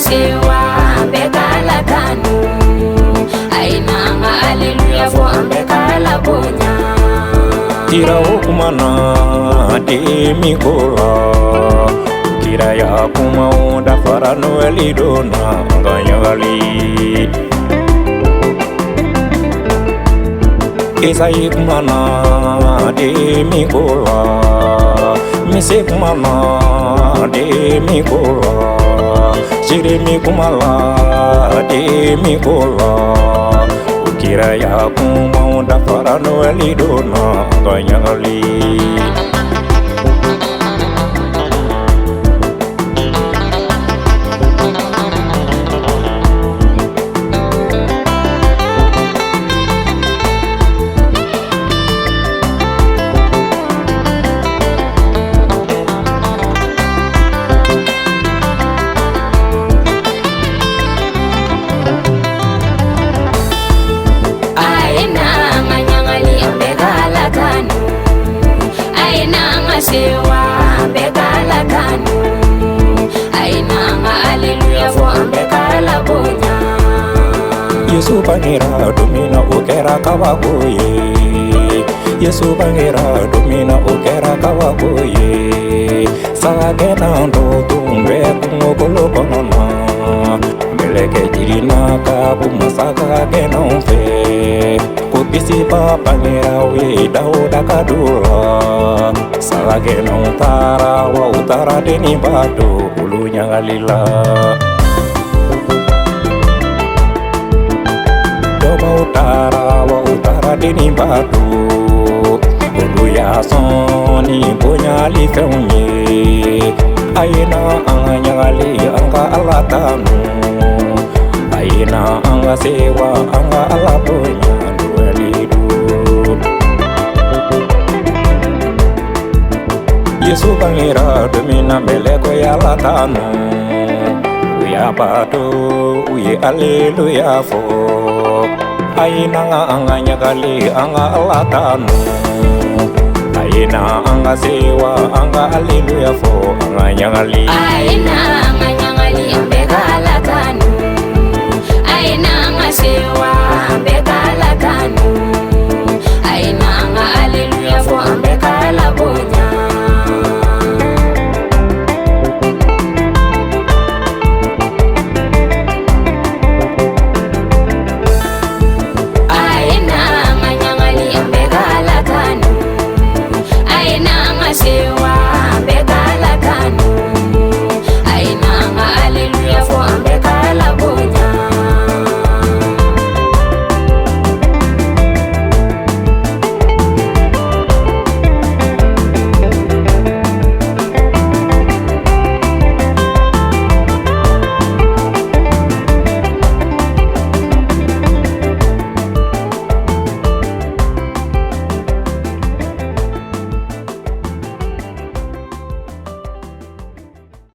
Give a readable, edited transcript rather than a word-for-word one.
sewa bekala kanu aina anga haleluya fo bekala bonya tira okumana de mikola kira ya kuma onda farano elidona ganyagali Isai kumana de mikola mise kumana de mikola Jeremi kumala de mikola ukira ya kuma onda farano elidona ganyagali sewa bekala kanu aina anga haleluya fo bekala bonya Yesu bangira domina ukera kawagoye Yesu bangira domina ukera kawagoye sagena ndo tumbe kumokolo konona meleke jirina kabu masaka gena umfe kupisi papa ngira we dauda kadura sagena utara wa utara deni bado ulunya galila wa utara deni bado ulu ya soni punya li feunye aina anga gali anga alatanu aina anga sewa anga alapunya duelidu Yesu bangira domina meleko ya latanu uya bado uye aleluya fo aina anga nyagali anga alatanu aina anga sewa anga haleluya fo anga nyagali aina anga nyagali bekala kanu aina anga sewa